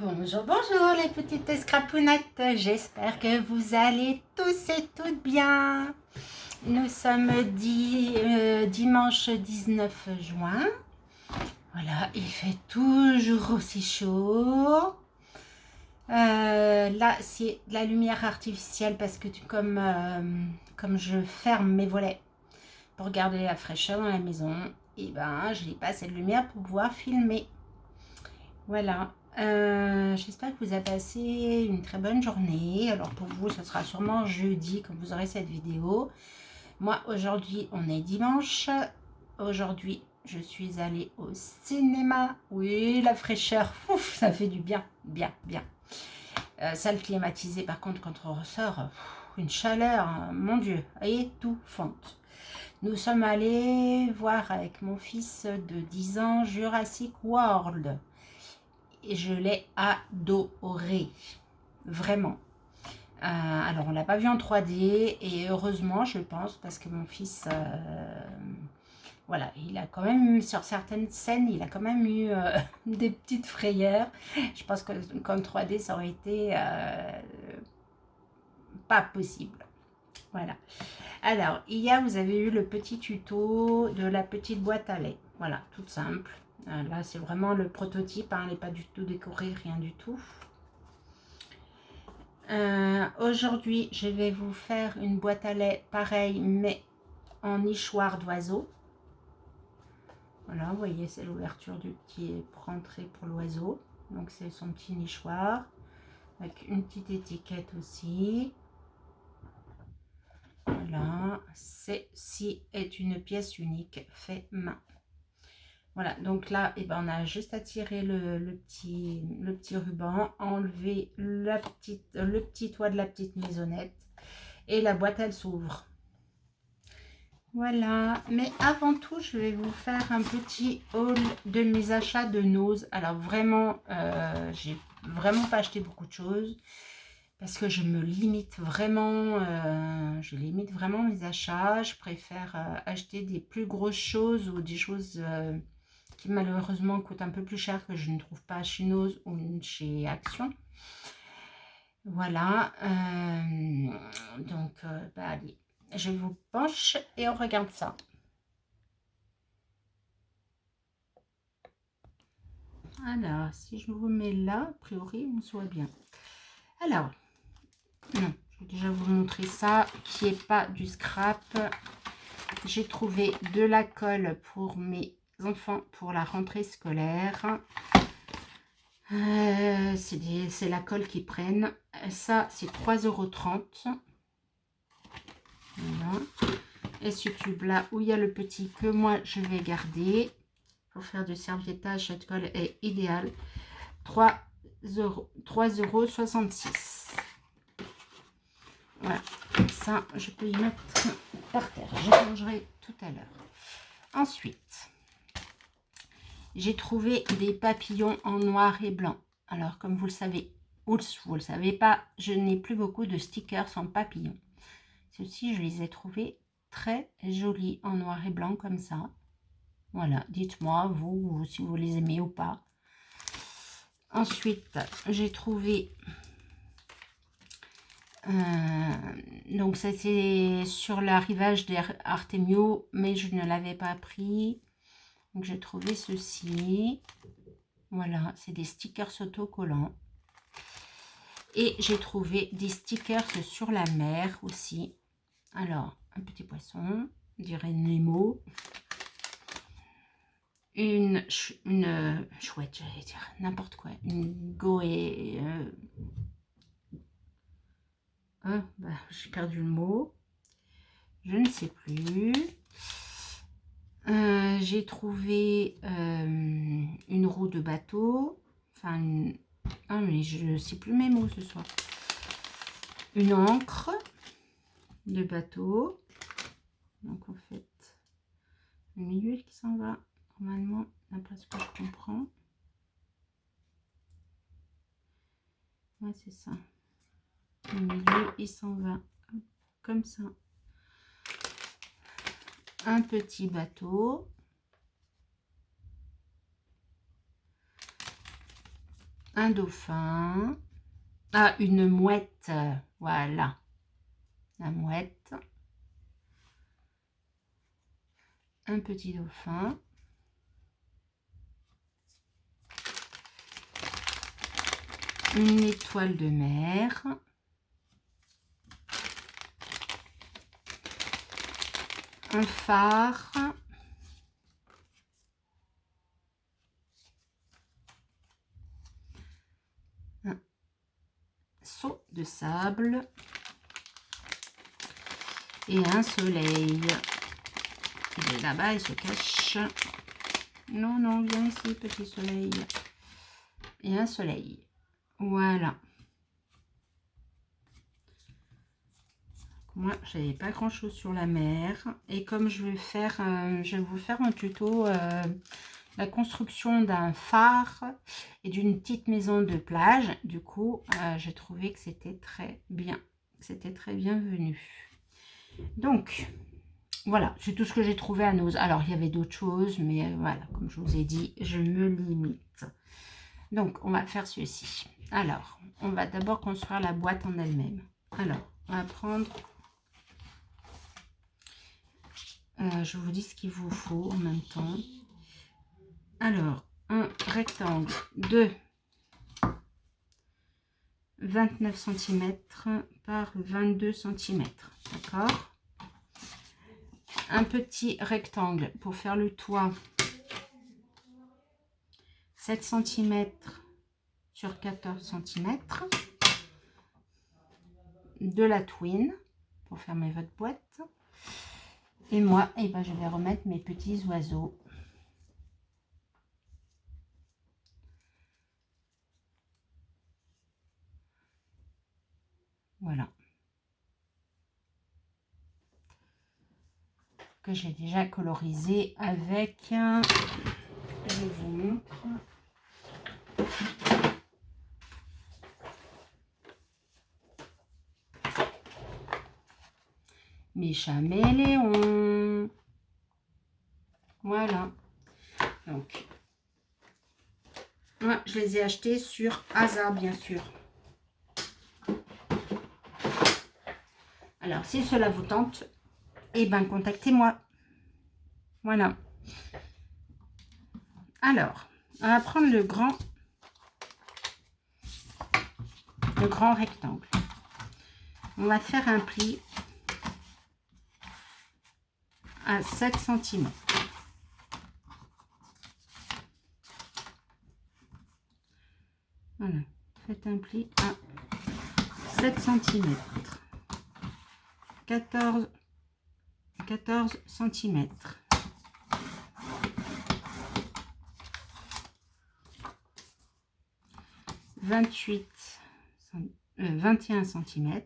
Bonjour, bonjour les petites scrapounettes, j'espère que vous allez tous et toutes bien. Nous sommes dimanche 19 juin. Voilà, il fait toujours aussi chaud. Là, c'est de la lumière artificielle parce que comme je ferme mes volets pour garder la fraîcheur dans la maison, et ben, je n'ai pas assez de lumière pour pouvoir filmer. Voilà, j'espère que vous avez passé une très bonne journée. Alors pour vous, ce sera sûrement jeudi quand vous aurez cette vidéo. Moi, aujourd'hui, on est dimanche. Aujourd'hui, je suis allée au cinéma. Oui, la fraîcheur, ouf, ça fait du bien, bien, bien. Salle climatisée, par contre, quand on ressort, une chaleur, hein, mon Dieu, étouffante. Nous sommes allés voir avec mon fils de 10 ans Jurassic World. Et je l'ai adoré, vraiment. Alors, on l'a pas vu en 3D et heureusement, je pense, parce que mon fils, voilà, il a quand même eu, sur certaines scènes, il a quand même eu des petites frayeurs. Je pense que qu'en 3D, ça aurait été pas possible. Voilà. Alors, hier, vous avez eu le petit tuto de la petite boîte à lait. Voilà, toute simple. Là, c'est vraiment le prototype, hein, elle n'est pas du tout décorée, rien du tout. Aujourd'hui, je vais vous faire une boîte à lait pareille, mais en nichoir d'oiseau. Voilà, vous voyez, c'est l'ouverture du petit pour entrer pour l'oiseau. Donc, c'est son petit nichoir avec une petite étiquette aussi. Voilà, ceci est une pièce unique fait main. Voilà, donc là, eh ben, on a juste à tirer le petit ruban, enlever le petit toit de la petite maisonnette et la boîte, elle s'ouvre. Voilà, mais avant tout, je vais vous faire un petit haul de mes achats de Nose. Alors vraiment, j'ai vraiment pas acheté beaucoup de choses parce que je me limite vraiment, je limite vraiment mes achats. Je préfère acheter des plus grosses choses ou des choses qui malheureusement coûtent un peu plus cher que je ne trouve pas chez Nose ou chez Action. Voilà, donc bah, allez, je vous penche et on regarde ça. Alors, si je vous mets là, a priori, on se voit bien. Alors, non, je vais déjà vous montrer ça, qui n'est pas du scrap. J'ai trouvé de la colle pour mes enfants pour la rentrée scolaire. C'est la colle qu'ils prennent. Ça, c'est 3,30 €. Voilà. Et ce tube-là, où il y a le petit que moi, je vais garder. Pour faire du serviettage, cette colle est idéale. 3,66 €. Voilà, ça je peux y mettre par terre, je rangerai tout à l'heure. Ensuite, j'ai trouvé des papillons en noir et blanc. Alors comme vous le savez, ou vous le savez pas, je n'ai plus beaucoup de stickers en papillons. Ceux-ci, je les ai trouvés très jolis en noir et blanc comme ça. Voilà, dites-moi vous si vous les aimez ou pas. Ensuite, j'ai trouvé, donc ça c'est sur l'arrivage d'Artemio, mais je ne l'avais pas pris. Donc j'ai trouvé ceci. Voilà, c'est des stickers autocollants. Et j'ai trouvé des stickers sur la mer aussi. Alors, un petit poisson, on dirait Nemo. Une chouette, j'allais dire n'importe quoi, une goé, bah, j'ai perdu le mot, je ne sais plus. J'ai trouvé une roue de bateau, enfin, ah mais je ne sais plus mes mots ce soir. Une encre de bateau, donc en fait, une huile qui s'en va, normalement, d'après ce que je comprends. Ouais, c'est ça. Le milieu, il s'en va comme ça. Un petit bateau. un dauphin, ah, une mouette, voilà, la mouette, un petit dauphin, une étoile de mer, un phare, un seau de sable et un soleil. Il est là-bas, il se cache. Non, non, viens ici, petit soleil. Et un soleil. Voilà. Moi, j'avais pas grand chose sur la mer. Et comme je vais faire, je vais vous faire un tuto la construction d'un phare et d'une petite maison de plage. Du coup, j'ai trouvé que c'était très bien. C'était très bienvenu. Donc, voilà, c'est tout ce que j'ai trouvé à nos... Alors, il y avait d'autres choses, mais voilà, comme je vous ai dit, je me limite. Donc, on va faire ceci. Alors, on va d'abord construire la boîte en elle-même. Alors, on va prendre... je vous dis ce qu'il vous faut en même temps. Alors, un rectangle de 29 cm par 22 cm. D'accord? Un petit rectangle pour faire le toit. 7 cm sur 14 cm. De la twine pour fermer votre boîte. Et moi, eh ben, je vais remettre mes petits oiseaux. Voilà. Que j'ai déjà colorisé avec... je vous montre. Mes caméléons. Voilà. Donc, moi, je les ai achetés sur Asa, bien sûr. Alors, si cela vous tente, eh ben, contactez-moi. Voilà. Alors, on va prendre le grand rectangle. On va faire un pli à 7 cm. Voilà, faites un pli à 7 cm. 14 cm. 21 cm.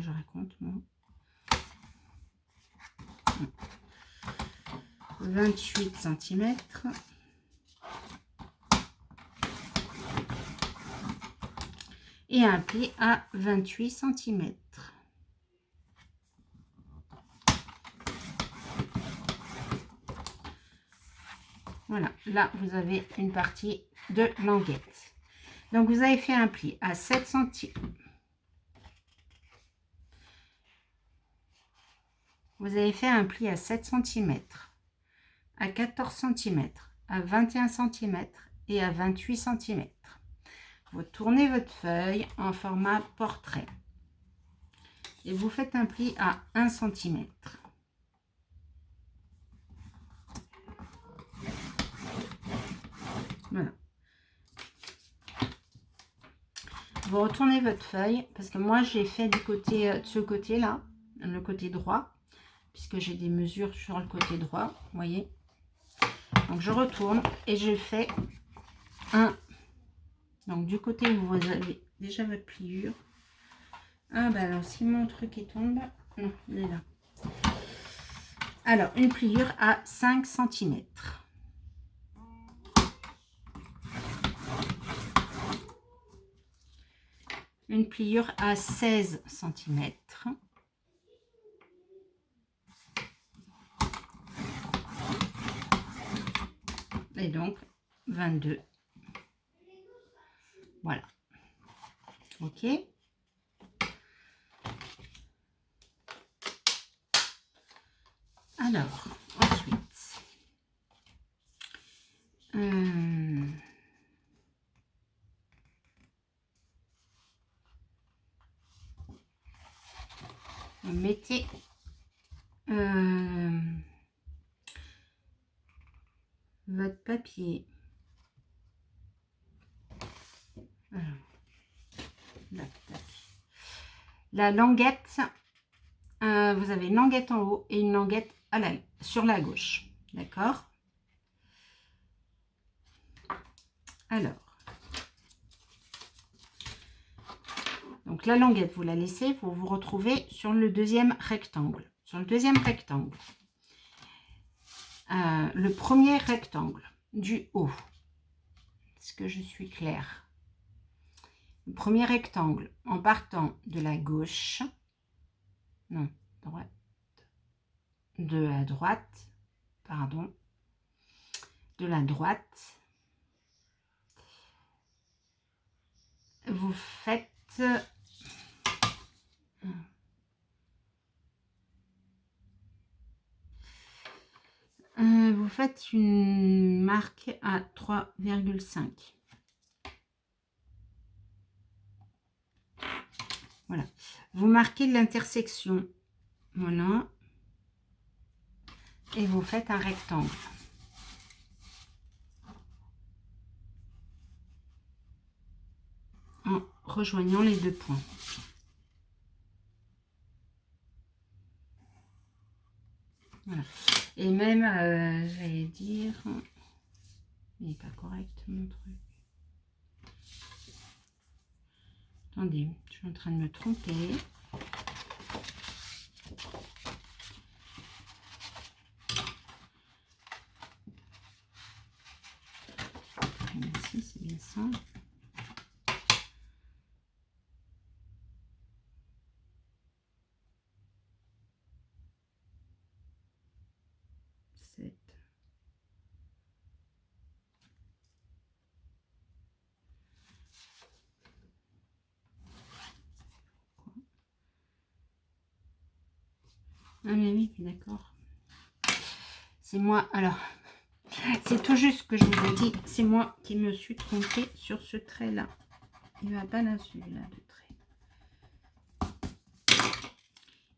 Je raconte, moi. 28 cm. Et un pli à 28 cm. Voilà, là vous avez une partie de languette. Donc vous avez fait un pli à 7 cm. Vous avez fait un pli à 7 cm, à 14 cm, à 21 cm et à 28 cm. Vous tournez votre feuille en format portrait et vous faites un pli à 1 cm. Voilà. Vous retournez votre feuille parce que moi j'ai fait du côté de ce côté là, le côté droit, puisque j'ai des mesures sur le côté droit, vous voyez. Donc je retourne et je fais un. Donc du côté où vous avez déjà votre pliure. Ah bah alors si mon truc il tombe, non, il est là. Alors une pliure à 5 cm. Une pliure à 16 cm. Et donc 22. Voilà. Ok. Alors, ensuite, vous mettez votre papier. Alors, là, tac. La languette, vous avez une languette en haut et une languette sur la gauche. D'accord? Alors, donc la languette, vous la laissez, vous vous retrouvez sur le deuxième rectangle. Sur le deuxième rectangle, le premier rectangle du haut. Est-ce que je suis claire? Le premier rectangle en partant de la gauche, non, droite, de la droite, pardon, de la droite, vous faites une marque à 3,5. Voilà. Vous marquez l'intersection. Voilà. Et vous faites un rectangle. En rejoignant les deux points. Voilà. Et même, j'allais dire, il n'est pas correct mon truc. Attendez, je suis en train de me tromper. Ici, c'est bien ça. Ah mais oui, d'accord. C'est moi, alors, c'est tout juste ce que je vous ai dit. C'est moi qui me suis trompée sur ce trait-là. Il va pas là, celui-là, le trait.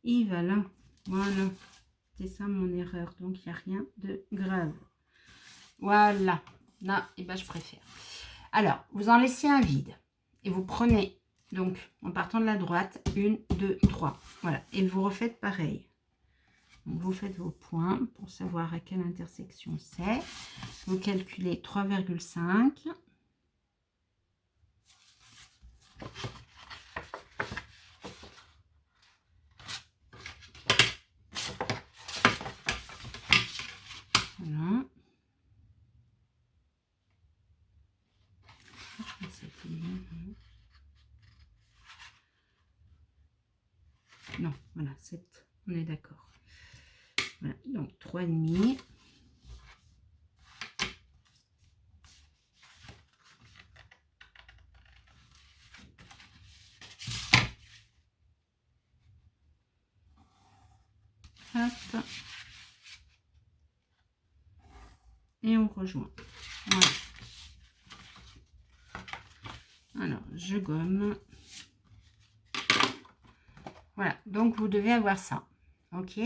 Il va là. Voilà. C'est ça mon erreur. Donc, il n'y a rien de grave. Voilà. Là, et ben, je préfère. Alors, vous en laissez un vide. Et vous prenez, donc, en partant de la droite, 1, 2, 3. Voilà. Et vous refaites pareil. Donc, vous faites vos points pour savoir à quelle intersection c'est. Vous calculez 3,5. Voilà. Non, voilà, 7. On est d'accord. Voilà, donc 3,5. Hop. Et on rejoint. Voilà. Alors, je gomme. Voilà, donc vous devez avoir ça. Ok.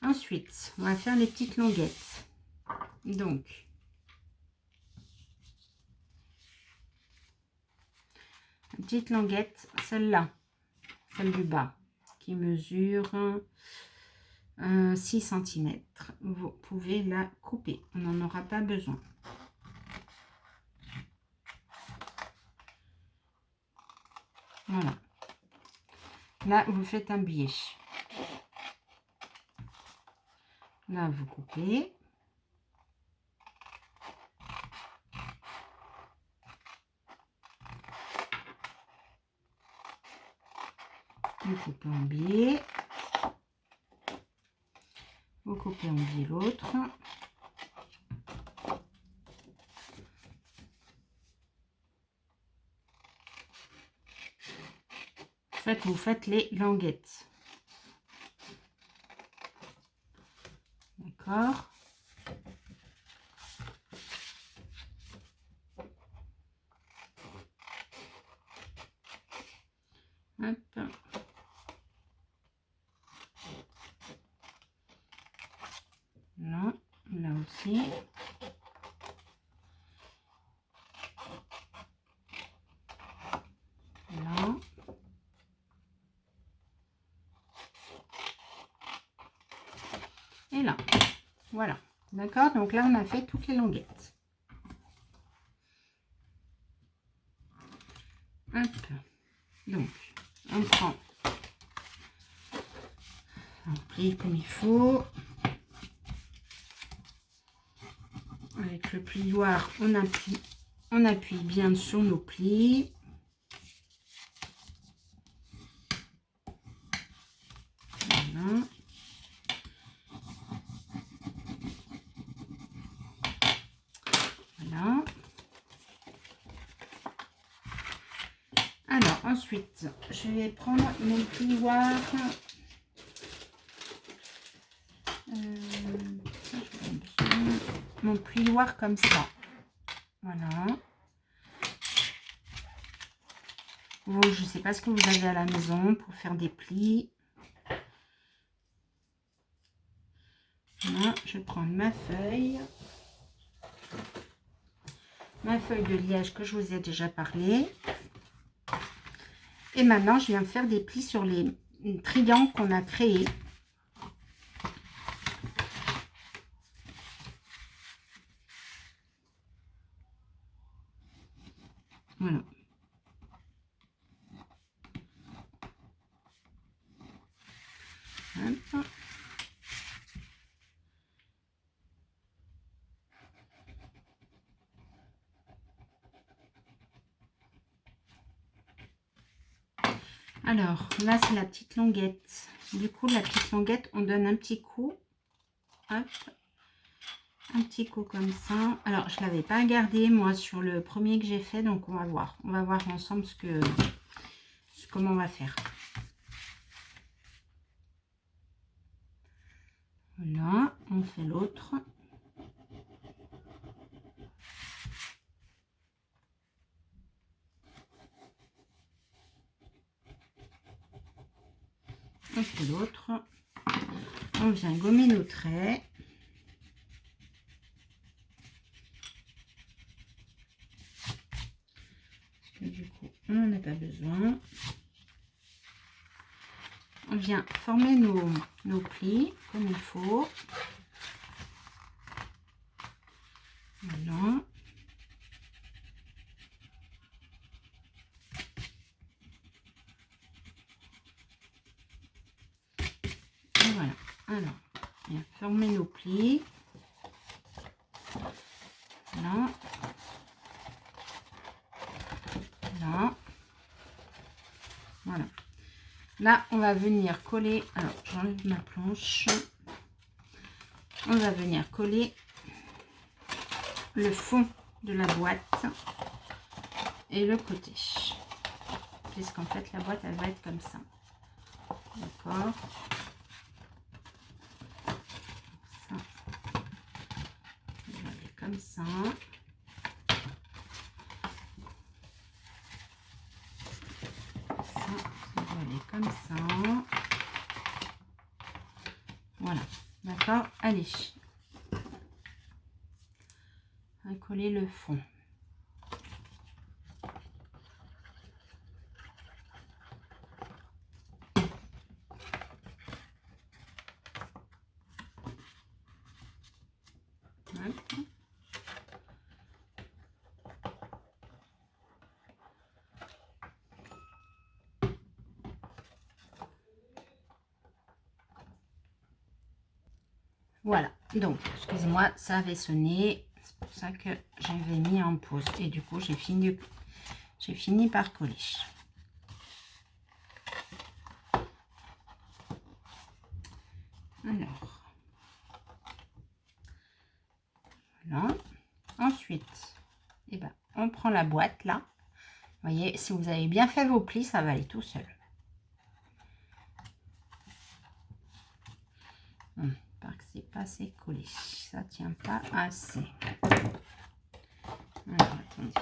Ensuite, on va faire les petites languettes. Donc, la petite languette, celle-là, celle du bas, qui mesure 6 cm. Vous pouvez la couper, on n'en aura pas besoin. Voilà. Là, vous faites un biais. Là, vous coupez. Vous coupez en biais. Vous coupez en biais l'autre. fait, vous faites les languettes. D'accord. Hop. Là, là aussi. Là. Et là. Voilà. D'accord, donc là, on a fait toutes les languettes. Hop. Donc, on prend un pli comme il faut. Avec le plioir, on appuie bien sur nos plis. Voilà. Voilà. Alors, ensuite, je vais prendre mon plioir. Mon plioir comme ça. Voilà. Vous, je ne sais pas ce que vous avez à la maison pour faire des plis. Voilà, je vais prendre ma feuille. Ma feuille de liège que je vous ai déjà parlé. Et maintenant, je viens faire des plis sur les triangles qu'on a créés. Voilà. Hop. Alors, là, c'est la petite languette. Du coup, la petite languette, on donne un petit coup. Hop. Un petit coup comme ça. Alors, je ne l'avais pas gardé, moi, sur le premier que j'ai fait. Donc, on va voir. On va voir ensemble comment on va faire. Voilà. On fait l'autre. On fait l'autre. On vient gommer nos traits. Parce que du coup, on n'en a pas besoin. On vient former nos plis comme il faut. Voilà. Et voilà. Alors, on vient former nos plis. Là. Là. Voilà. Là, on va venir coller. Alors, j'enlève ma planche. On va venir coller le fond de la boîte et le côté. Puisqu'en fait, la boîte, elle va être comme ça. D'accord. Ça. On va aller comme ça. Comme ça. Voilà. D'accord. Allez. On va coller le fond. Hop. Voilà, donc, excusez-moi, ça avait sonné. C'est pour ça que j'avais mis en pause. Et du coup, j'ai fini par coller. Alors, voilà. Ensuite, eh ben, on prend la boîte là. Vous voyez, si vous avez bien fait vos plis, ça va aller tout seul. Parce que c'est pas assez collé. Ça tient pas assez. Alors, attendez.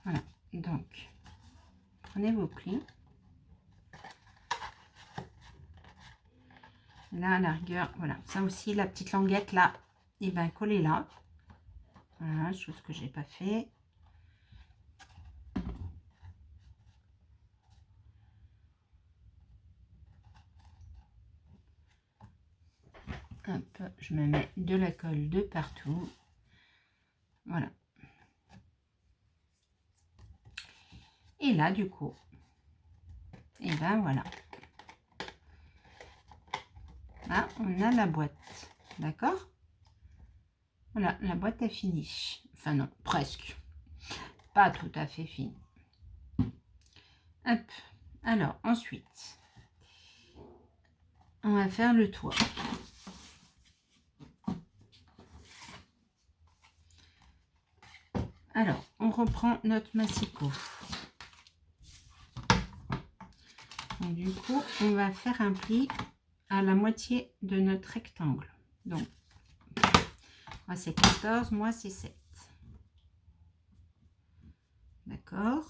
Voilà. Donc, prenez vos plis. Là, à la rigueur, voilà. Ça aussi, la petite languette là, et bien collez là. Voilà, chose que j'ai pas fait. Hop, je me mets de la colle de partout. Voilà. Et là, du coup, et ben voilà. Là, on a la boîte. D'accord? Voilà, la boîte est finie. Enfin non, presque. Pas tout à fait fini. Hop. Alors, ensuite, on va faire le toit. Alors, on reprend notre massicot. Donc, du coup, on va faire un pli à la moitié de notre rectangle. Donc, moi c'est 14, moi c'est 7. D'accord.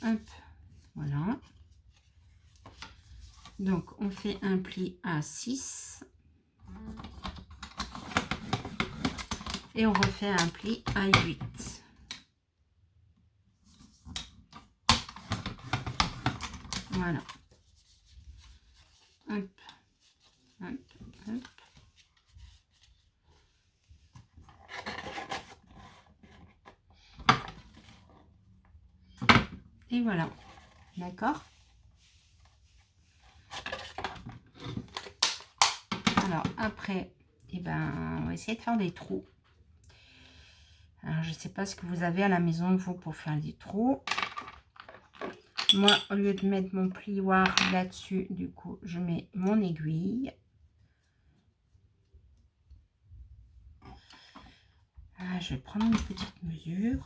Hop, voilà. Donc, on fait un pli à 6. Et on refait un pli à 8. Voilà. Hop, hop, hop. Et voilà. D'accord. Alors, après, eh ben, on va essayer de faire des trous. Alors, je ne sais pas ce que vous avez à la maison, vous, pour faire des trous. Moi, au lieu de mettre mon plioir là-dessus, du coup, je mets mon aiguille. Ah, je vais prendre une petite mesure.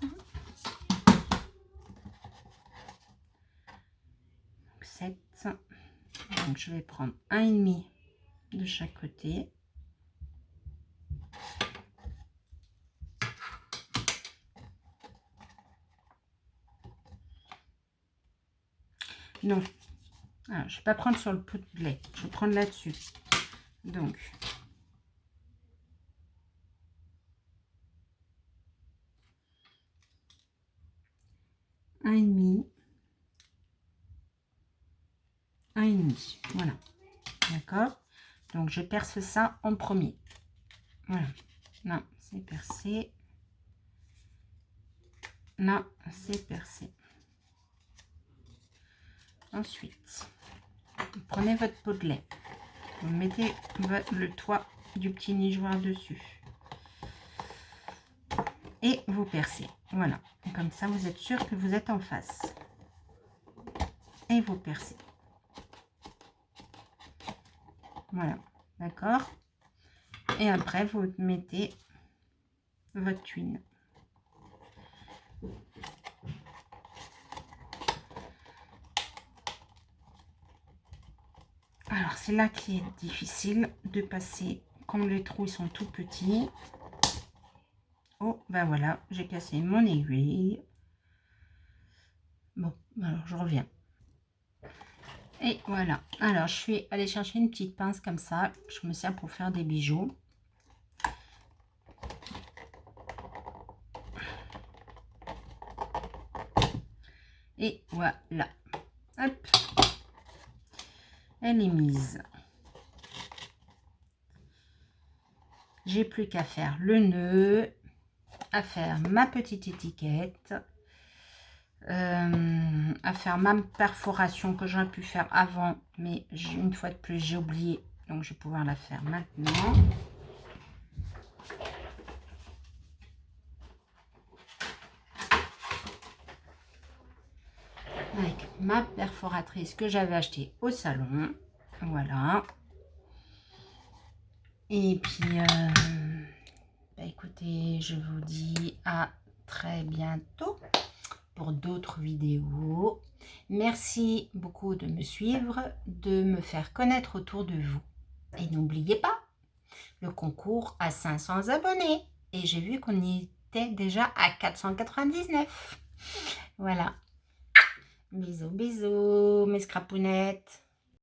Donc, 7. Donc, je vais prendre 1,5 de chaque côté. Non. Alors, je ne vais pas prendre sur le pot de lait. Je vais prendre là-dessus. Donc, un et demi. Voilà. D'accord. Donc, je perce ça en premier. Voilà. Là, c'est percé. Là, c'est percé. Ensuite, vous prenez votre pot de lait. Vous mettez le toit du petit nigeoir dessus. Et vous percez. Voilà. Comme ça, vous êtes sûr que vous êtes en face. Et vous percez. Voilà. D'accord. Et après, vous mettez votre tuile. Alors, c'est là qui est difficile de passer quand les trous sont tout petits. Oh, ben voilà, j'ai cassé mon aiguille. Bon, alors je reviens. Et voilà. Alors, je suis allée chercher une petite pince comme ça. Je me sers pour faire des bijoux. Et voilà. Hop. Elle est mise. J'ai plus qu'à faire le nœud, à faire ma petite étiquette, à faire ma perforation que j'aurais pu faire avant, mais une fois de plus j'ai oublié, donc je vais pouvoir la faire maintenant. Avec ma perforatrice que j'avais achetée au salon, voilà. Et puis, bah écoutez, je vous dis à très bientôt pour d'autres vidéos. Merci beaucoup de me suivre, de me faire connaître autour de vous. Et n'oubliez pas, le concours à 500 abonnés. Et j'ai vu qu'on y était déjà à 499. Voilà. Bisous, bisous, mes scrapounettes.